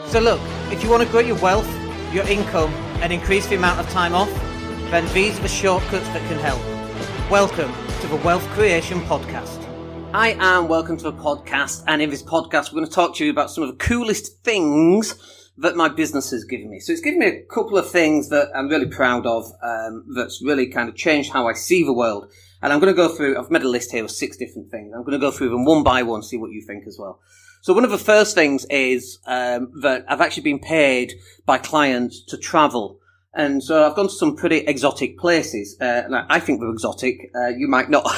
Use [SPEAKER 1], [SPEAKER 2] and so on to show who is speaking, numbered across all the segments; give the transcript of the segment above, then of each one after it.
[SPEAKER 1] So look, if you want to grow your wealth, your income, and increase the amount of time off, then these are the shortcuts that can help. Welcome to the Wealth Creation Podcast. Hi, and welcome to the podcast. And in this podcast, we're going to talk to you about some of the coolest things that my business has given me. So it's given me a couple of things that I'm really proud of, that's really kind of changed how I see the world. And I'm going to go through, I've made a list here of 6 different things. I'm going to go through them one by one, see what you think as well. So one of the first things is that I've actually been paid by clients to travel. And so I've gone to some pretty exotic places. I think they're exotic. You might not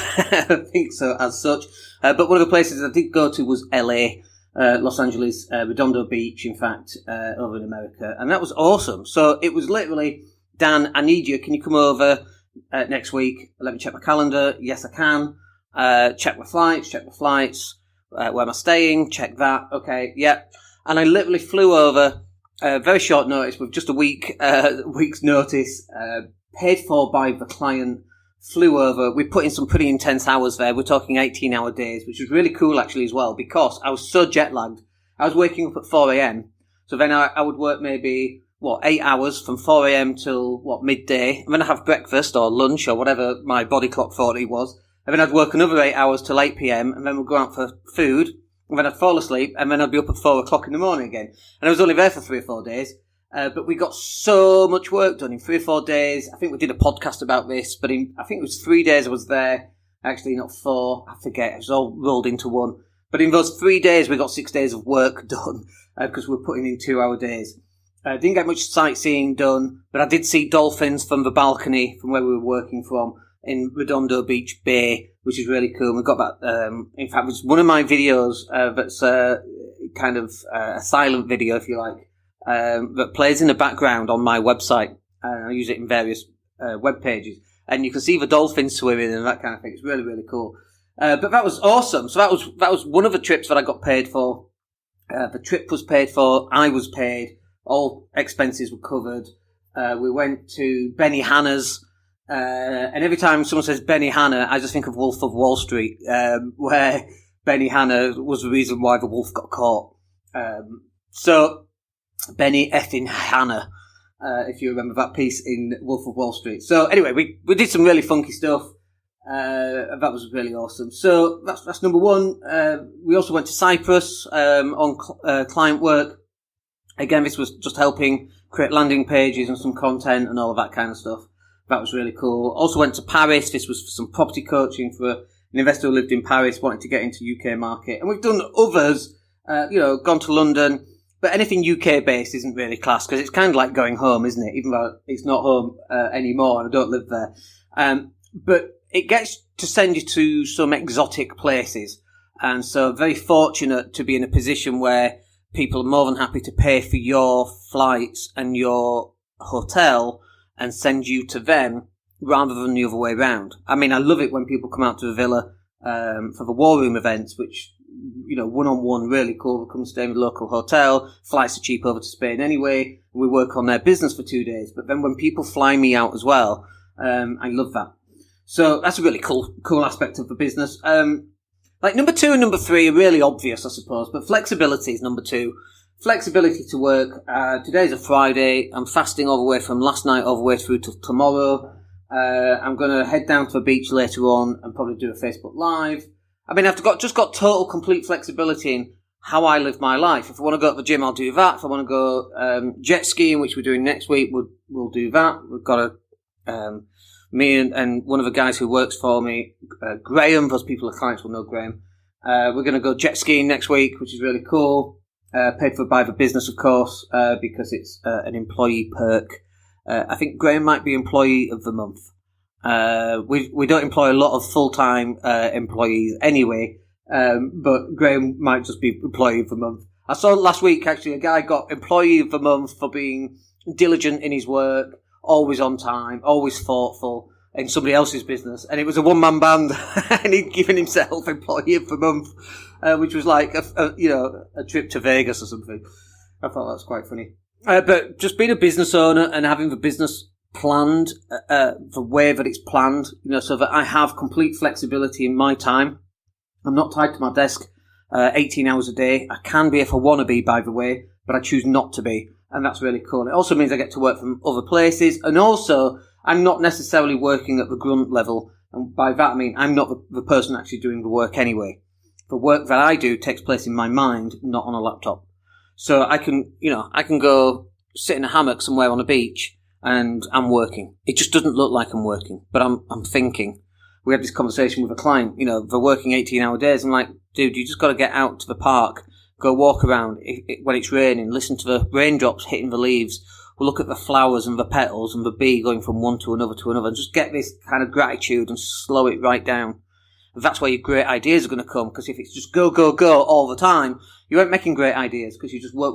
[SPEAKER 1] think so as such. But one of the places I did go to was LA, Los Angeles, Redondo Beach, in fact, over in America. And that was awesome. So it was literally, Dan, I need you. Can you come over next week? Let me check my calendar. Yes, I can. Check the flights. Where am I staying? Check that. Okay, yeah. And I literally flew over, very short notice, with just a week's notice, paid for by the client, flew over. We put in some pretty intense hours there. We're talking 18-hour days, which was really cool actually as well, because I was so jet lagged. I was waking up at 4 a.m. So then I would work maybe, 8 hours from 4 a.m. till, midday. And then I'd have breakfast or lunch or whatever my body clock thought it was. And then I'd work another 8 hours till 8 p.m. and then we'd go out for food. And then I'd fall asleep, and then I'd be up at 4 o'clock in the morning again. And I was only there for 3 or 4 days. But we got so much work done in 3 or 4 days. I think we did a podcast about this, but I think it was 3 days I was there. Actually, not 4. I forget. It was all rolled into one. But in those 3 days, we got 6 days of work done, because we were putting in 2-hour days. Didn't get much sightseeing done, but I did see dolphins from the balcony from where we were working from in Redondo Beach Bay, which is really cool. We got that, in fact, it's one of my videos, that's kind of a silent video, if you like, that plays in the background on my website. I use it in various web pages, and you can see the dolphins swimming and that kind of thing. It's really, really cool. But that was awesome. So that was one of the trips that I got paid for. The trip was paid for. I was paid. All expenses were covered. We went to Benihana's. And every time someone says Benihana, I just think of Wolf of Wall Street, where Benihana was the reason why the wolf got caught. So, Benny effing Hanna, if you remember that piece in Wolf of Wall Street. So anyway, we did some really funky stuff. That was really awesome. So that's number one. We also went to Cyprus, on client work. Again, this was just helping create landing pages and some content and all of that kind of stuff. That was really cool. Also went to Paris. This was for some property coaching for an investor who lived in Paris, wanted to get into UK market. And we've done others, gone to London. But anything UK based isn't really class, because it's kind of like going home, isn't it? Even though it's not home anymore and I don't live there. But it gets to send you to some exotic places. And so very fortunate to be in a position where people are more than happy to pay for your flights and your hotel and send you to them rather than the other way around. I mean, I love it when people come out to the villa for the war room events, which, one-on-one, really cool. They come stay in the local hotel. Flights are cheap over to Spain anyway. We work on their business for 2 days. But then when people fly me out as well, I love that. So that's a really cool aspect of the business. Number 2 and number 3 are really obvious, I suppose, but flexibility is number 2. Flexibility to work. Today's a Friday. I'm fasting all the way from last night all the way through to tomorrow. I'm going to head down to the beach later on and probably do a Facebook Live. I mean, I've just got total, complete flexibility in how I live my life. If I want to go to the gym, I'll do that. If I want to go jet skiing, which we're doing next week, we'll do that. We've got me and one of the guys who works for me, Graham. Those people are clients will know Graham. We're going to go jet skiing next week, which is really cool. Paid for by the business, of course, because it's an employee perk. I think Graham might be employee of the month. We don't employ a lot of full-time employees anyway, but Graham might just be employee of the month. I saw last week, actually, a guy got employee of the month for being diligent in his work, always on time, always thoughtful in somebody else's business. And it was a one-man band, and he'd given himself employee of the month, which was like a trip to Vegas or something. I thought that was quite funny. But just being a business owner and having the business planned the way that it's planned, so that I have complete flexibility in my time. I'm not tied to my desk 18 hours a day. I can be if I want to be, by the way. but I choose not to be. And that's really cool. It also means I get to work from other places. And also, I'm not necessarily working at the grunt level. And by that I mean I'm not the person actually doing the work anyway. The work that I do takes place in my mind, not on a laptop. So I can go sit in a hammock somewhere on a beach and I'm working. It just doesn't look like I'm working, but I'm thinking. We had this conversation with a client, they're working 18-hour days. I'm like, dude, you just got to get out to the park, go walk around when it's raining, listen to the raindrops hitting the leaves. We'll look at the flowers and the petals and the bee going from one to another, and just get this kind of gratitude and slow it right down. And that's where your great ideas are going to come, because if it's just go, go, go all the time, you ain't making great ideas because you just work.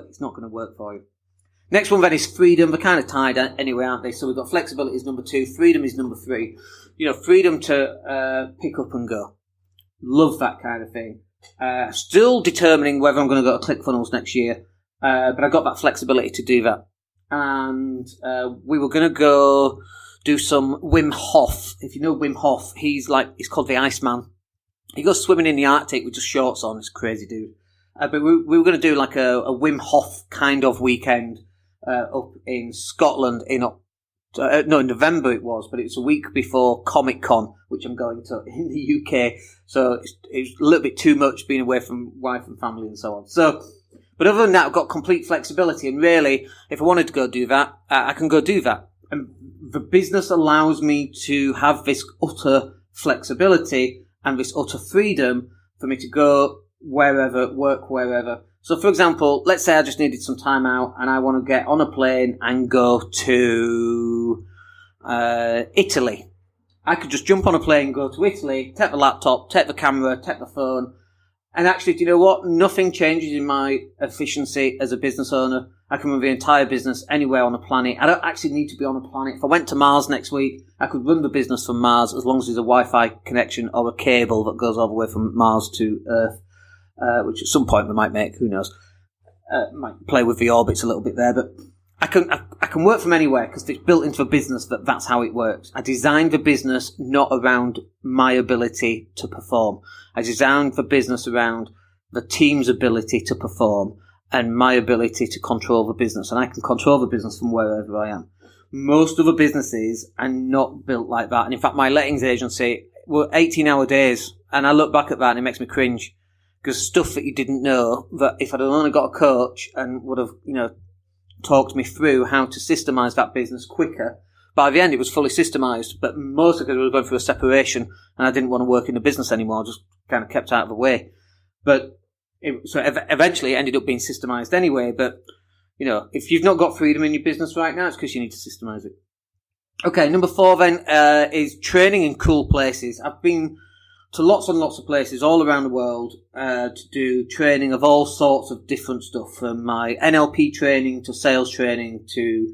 [SPEAKER 1] It's not going to work for you. Next one then is freedom. They're kind of tied anyway, aren't they? So we've got flexibility is number 2, freedom is number 3. Freedom to pick up and go. Love that kind of thing. Still determining whether I'm going to go to ClickFunnels next year, but I got that flexibility to do that. And we were going to go do some Wim Hof. If you know Wim Hof, he's called the Iceman. He goes swimming in the Arctic with just shorts on. It's a crazy dude. But we were going to do like a Wim Hof kind of weekend up in Scotland in November it was, but it's a week before Comic Con, which I'm going to in the UK. So it's a little bit too much being away from wife and family and so on. So. But other than that, I've got complete flexibility, and really, if I wanted to go do that, I can go do that. And the business allows me to have this utter flexibility and this utter freedom for me to go wherever, work wherever. So, for example, let's say I just needed some time out and I want to get on a plane and go to Italy. I could just jump on a plane, go to Italy, take the laptop, take the camera, take the phone. And actually, do you know what? Nothing changes in my efficiency as a business owner. I can run the entire business anywhere on the planet. I don't actually need to be on a planet. If I went to Mars next week, I could run the business from Mars as long as there's a Wi-Fi connection or a cable that goes all the way from Mars to Earth, which at some point we might make. Who knows? Might play with the orbits a little bit there, but I can work from anywhere because it's built into a business that's how it works. I designed the business not around my ability to perform. I designed the business around the team's ability to perform and my ability to control the business. And I can control the business from wherever I am. Most other businesses are not built like that. And in fact, my lettings agency were 18-hour days. And I look back at that and it makes me cringe. Because stuff that you didn't know, that if I'd only got a coach and would have, talked me through how to systemize that business quicker. By the end, it was fully systemized, but mostly because we were going through a separation and I didn't want to work in the business anymore. I just kind of kept out of the way. But eventually it ended up being systemized anyway. But, if you've not got freedom in your business right now, it's because you need to systemize it. Okay, number 4 then is training in cool places. I've been to lots and lots of places all around the world to do training of all sorts of different stuff, from my NLP training to sales training to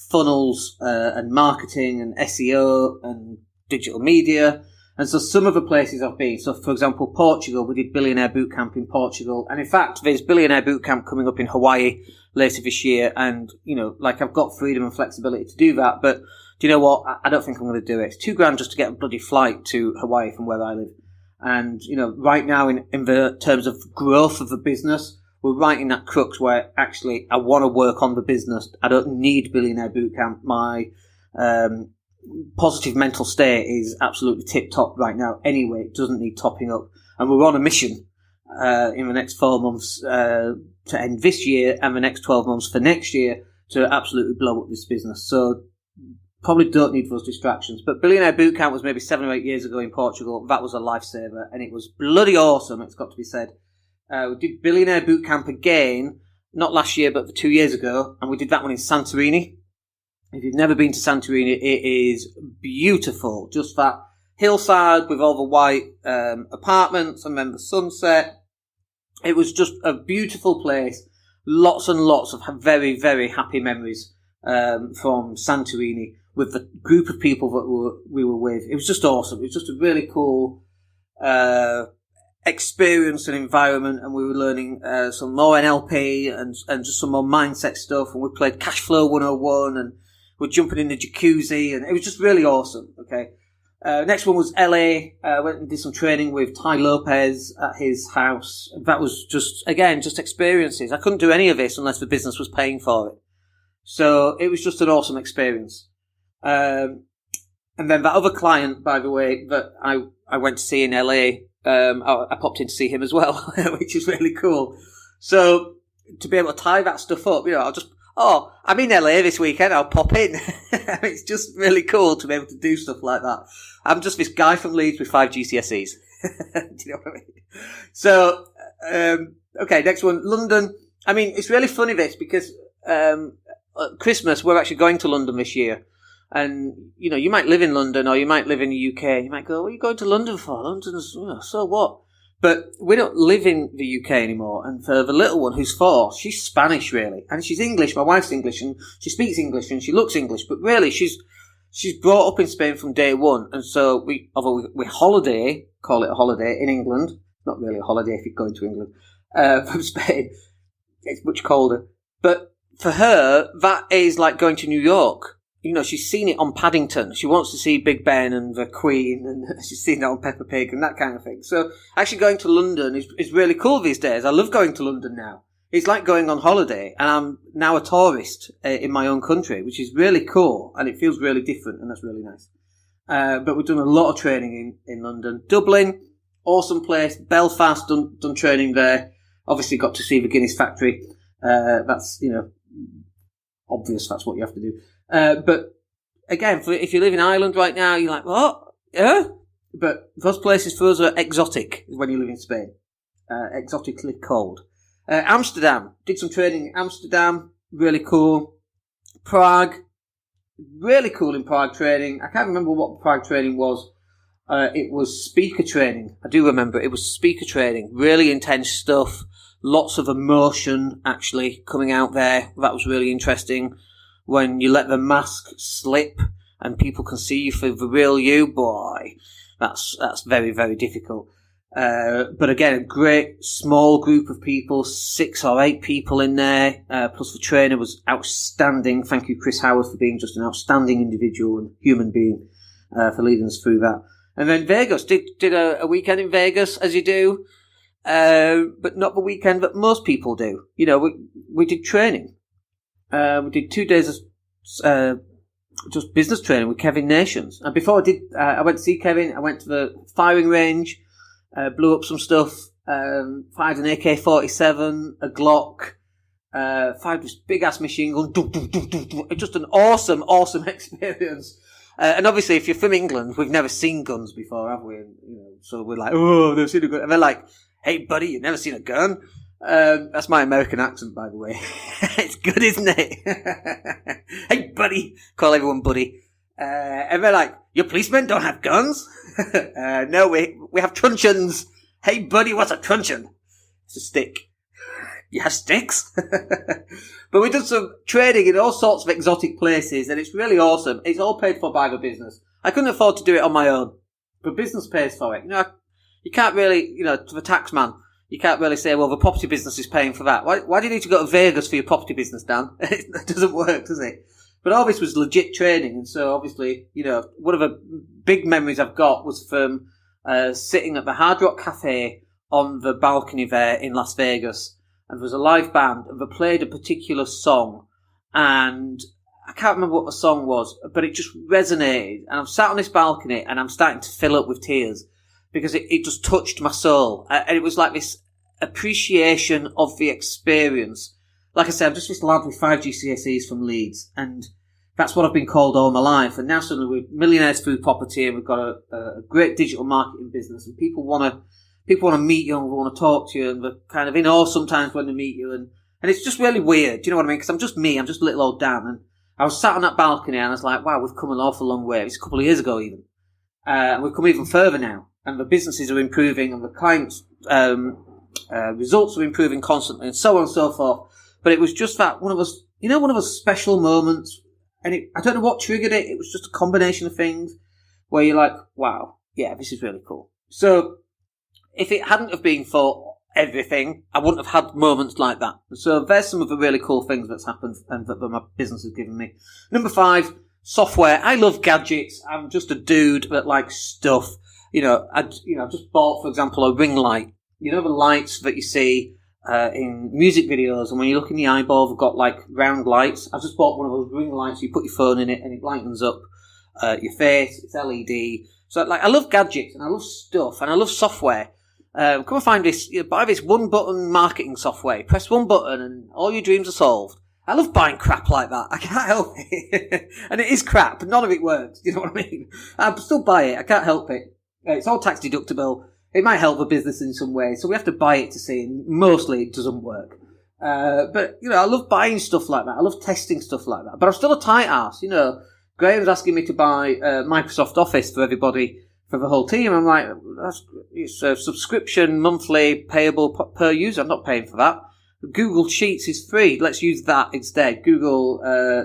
[SPEAKER 1] funnels and marketing and SEO and digital media. And so some of the places I've been, so for example, Portugal, we did Billionaire Bootcamp in Portugal. And in fact, there's Billionaire Bootcamp coming up in Hawaii later this year. And, I've got freedom and flexibility to do that. But do you know what? I don't think I'm going to do it. It's $2,000 just to get a bloody flight to Hawaii from where I live. And, right now in the terms of growth of the business, we're right in that crux where actually I want to work on the business. I don't need Billionaire Bootcamp. My positive mental state is absolutely tip-top right now. Anyway, it doesn't need topping up. And we're on a mission in the next 4 months to end this year and the next 12 months for next year to absolutely blow up this business. So probably don't need those distractions. But Billionaire Bootcamp was maybe 7 or 8 years ago in Portugal. That was a lifesaver, and it was bloody awesome, it's got to be said. We did Billionaire Bootcamp again, not last year, but 2 years ago, and we did that one in Santorini. If you've never been to Santorini, it is beautiful. Just that hillside with all the white apartments and then the sunset. It was just a beautiful place. Lots and lots of very, very happy memories from Santorini with the group of people that we were with. It was just awesome. It was just a really cool experience and environment, and we were learning some more NLP and just some more mindset stuff, and we played Cashflow 101, and we're jumping in the jacuzzi, and it was just really awesome. Okay, Next one was LA. Went and did some training with Ty Lopez at his house. That was just experiences. I couldn't do any of this unless the business was paying for it. So it was just an awesome experience. And then that other client, by the way, that I went to see in LA, I popped in to see him as well, which is really cool. So to be able to tie that stuff up, I'm in LA this weekend, I'll pop in. It's just really cool to be able to do stuff like that. I'm just this guy from Leeds with 5 GCSEs. Do you know what I mean? So, okay, next one, London. I mean, it's really funny this because, at Christmas, we're actually going to London this year. And, you might live in London or you might live in the UK. You might go, what are you going to London for? London's, so what? But we don't live in the UK anymore. And for the little one who's 4, she's Spanish, really. And she's English. My wife's English and she speaks English and she looks English. But really, she's brought up in Spain from day one. And so we holiday, call it a holiday, in England. Not really a holiday if you're going to England. From Spain. It's much colder. But for her, that is like going to New York. She's seen it on Paddington. She wants to see Big Ben and the Queen, and she's seen it on Peppa Pig and that kind of thing. So actually going to London is really cool these days. I love going to London now. It's like going on holiday, and I'm now a tourist in my own country, which is really cool, and it feels really different, and that's really nice. But we've done a lot of training in London. Dublin, awesome place. Belfast, done training there. Obviously got to see the Guinness factory. That's, obvious, that's what you have to do. But again, if you live in Ireland right now, you're like, what? Yeah? But those places for us are exotic when you live in Spain. Exotically cold. Amsterdam. Did some training in Amsterdam. Really cool. Prague. Really cool in Prague training. I can't remember what Prague training was. It was speaker training. I do remember it was speaker training. Really intense stuff. Lots of emotion actually coming out there. That was really interesting. When you let the mask slip and people can see you for the real you, boy, that's very, very difficult. But again, a great small group of people, 6 or 8 people in there, plus the trainer was outstanding. Thank you, Chris Howard, for being just an outstanding individual and human being, for leading us through that. And then Vegas, did a weekend in Vegas, as you do, but not the weekend that most people do. We did training. We did 2 days of just business training with Kevin Nations. And before I went to see Kevin, I went to the firing range, blew up some stuff, fired an AK-47, a Glock, fired this big-ass machine gun. Just an awesome, awesome experience. And obviously, if you're from England, we've never seen guns before, have we? And, so we're like, oh, I've never seen a gun. And they're like, hey, buddy, you've never seen a gun? That's my American accent, by the way. It's good, isn't it? Hey, buddy. Call everyone buddy. And they're like, your policemen don't have guns? No, we have truncheons. Hey, buddy, what's a truncheon? It's a stick. You have sticks? But we've done some training in all sorts of exotic places, and it's really awesome. It's all paid for by the business. I couldn't afford to do it on my own, but business pays for it. You can't really, to the tax man, you can't really say, well, the property business is paying for that. Why do you need to go to Vegas for your property business, Dan? It doesn't work, does it? But all this was legit training, and so obviously, one of the big memories I've got was from sitting at the Hard Rock Cafe on the balcony there in Las Vegas, and there was a live band, and they played a particular song, and I can't remember what the song was, but it just resonated, and I'm sat on this balcony, and I'm starting to fill up with tears, because it just touched my soul, and it was like this appreciation of the experience. Like I said, I'm just this lad with 5 GCSEs from Leeds, and that's what I've been called all my life. And now suddenly we're millionaires through property, and we've got a great digital marketing business, and people want to meet you and want to talk to you, and they're kind of in awe sometimes when they meet you, and it's just really weird. Do you know what I mean? Because I'm just me. I'm just little old Dan, and I was sat on that balcony, and I was like, wow, we've come an awful long way. It's a couple of years ago even, and we've come even further now, and the businesses are improving, and the clients' results are improving constantly, and so on and so forth. But it was just that one of those special moments, and I don't know what triggered it. It was just a combination of things where you're like, wow, yeah, this is really cool. So if it hadn't have been for everything, I wouldn't have had moments like that. And so there's some of the really cool things that's happened and that my business has given me. Number 5, Software. I love gadgets. I'm just a dude that likes stuff. I've just bought, for example, a ring light. You know, the lights that you see in music videos, and when you look in the eyeball, they've got like round lights. I just bought one of those ring lights. You put your phone in it, and it lightens up your face. It's LED. So, I love gadgets, and I love stuff, and I love software. Come and find this. Buy this one-button marketing software. Press one button, and all your dreams are solved. I love buying crap like that. I can't help it. And it is crap. None of it works. Do you know what I mean? I still buy it. I can't help it. It's all tax deductible. It might help a business in some way. So we have to buy it to see. And mostly it doesn't work. But I love buying stuff like that. I love testing stuff like that. But I'm still a tight ass. Graham's asking me to buy Microsoft Office for everybody, for the whole team. I'm like, it's a subscription, monthly, payable per user. I'm not paying for that. Google Sheets is free. Let's use that instead. Google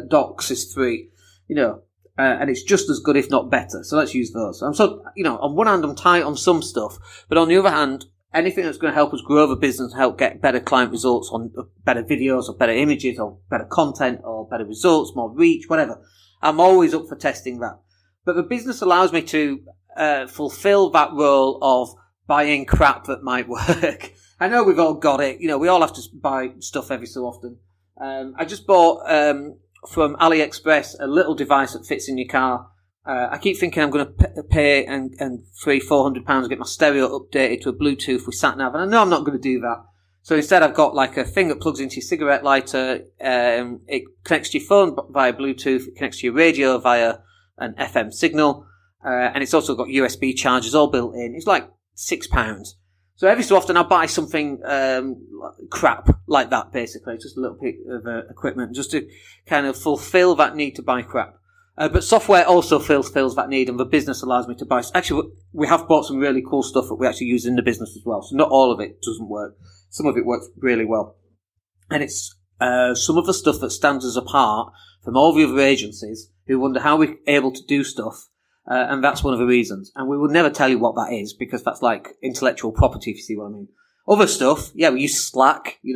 [SPEAKER 1] Docs is free, and it's just as good, if not better. So let's use those. I'm on one hand, I'm tight on some stuff, but on the other hand, anything that's going to help us grow the business, help get better client results on better videos or better images or better content or better results, more reach, whatever. I'm always up for testing that. But the business allows me to fulfill that role of buying crap that might work. I know we've all got it. We all have to buy stuff every so often. I just bought from AliExpress a little device that fits in your car. I keep thinking I'm going to pay and £300-400 to get my stereo updated to a Bluetooth with sat nav, and I know I'm not going to do that. So instead, I've got like a thing that plugs into your cigarette lighter. It connects to your phone via Bluetooth. It connects to your radio via an FM signal, and it's also got USB chargers all built in. It's like £6. So every so often I'll buy something crap like that, basically. Just a little bit of equipment just to kind of fulfill that need to buy crap. But software also fulfills that need, and the business allows me to buy. Actually, we have bought some really cool stuff that we actually use in the business as well. So not all of it doesn't work. Some of it works really well. And it's some of the stuff that stands us apart from all the other agencies who wonder how we're able to do stuff. And that's one of the reasons. And we will never tell you what that is, because that's like intellectual property, if you see what I mean. Other stuff, yeah, we use Slack, it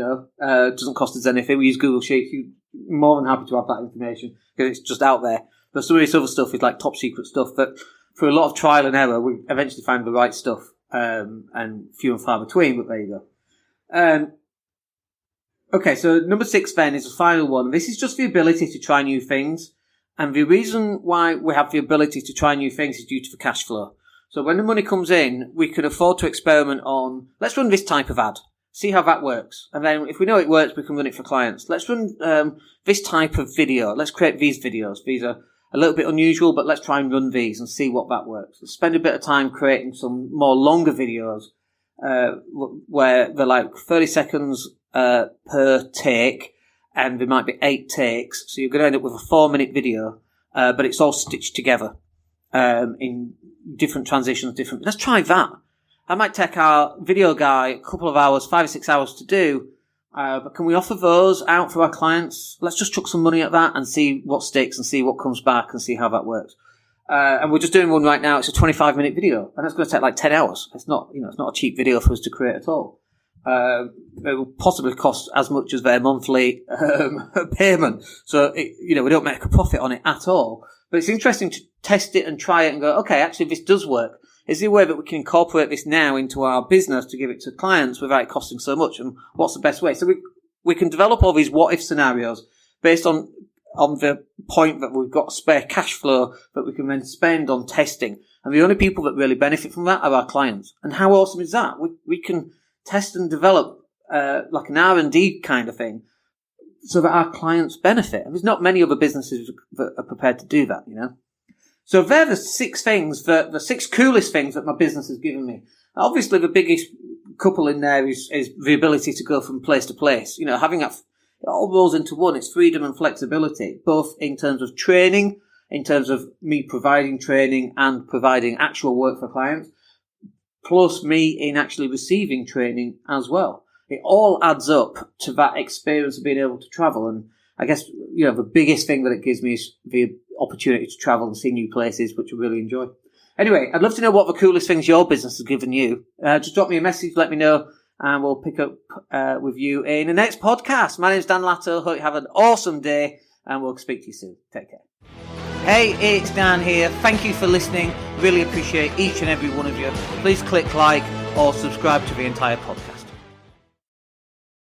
[SPEAKER 1] doesn't cost us anything. We use Google Sheets. You're more than happy to have that information because it's just out there. But some of this other stuff is like top secret stuff that through a lot of trial and error, we eventually find the right stuff, and few and far between, but there you go. Okay, so number 6 then is the final one. This is just the ability to try new things. And the reason why we have the ability to try new things is due to the cash flow. So when the money comes in, we can afford to experiment on, let's run this type of ad, see how that works. And then if we know it works, we can run it for clients. Let's run this type of video. Let's create these videos. These are a little bit unusual, but let's try and run these and see what that works. Let's spend a bit of time creating some more longer videos where they're like 30 seconds per take. And there might be 8 takes, so you're going to end up with a 4-minute video, but it's all stitched together in different transitions. Let's try that. That might take our video guy a couple of hours, 5 or 6 hours to do, but can we offer those out for our clients? Let's just chuck some money at that and see what sticks and see what comes back and see how that works. And we're just doing one right now. It's a 25-minute video, and that's going to take like 10 hours. It's not a cheap video for us to create at all. It will possibly cost as much as their monthly payment. So, we don't make a profit on it at all. But it's interesting to test it and try it and go, okay, actually this does work. Is there a way that we can incorporate this now into our business to give it to clients without it costing so much? And what's the best way? So we can develop all these what-if scenarios based on the point that we've got spare cash flow that we can then spend on testing. And the only people that really benefit from that are our clients. And how awesome is that? We can test and develop like an R&D kind of thing so that our clients benefit. And there's not many other businesses that are prepared to do that, So they're the 6 things, the 6 coolest things that my business has given me. Obviously, the biggest couple in there is the ability to go from place to place. Having that, it all rolls into one. It's freedom and flexibility, both in terms of training, in terms of me providing training and providing actual work for clients, plus me in actually receiving training as well. It all adds up to that experience of being able to travel. And I guess, the biggest thing that it gives me is the opportunity to travel and see new places, which I really enjoy. Anyway, I'd love to know what the coolest things your business has given you. Just drop me a message, let me know, and we'll pick up with you in the next podcast. My name's Dan Latto. Hope you have an awesome day, and we'll speak to you soon. Take care. Hey, it's Dan here. Thank you for listening. Really appreciate each and every one of you. Please click like or subscribe to the entire podcast.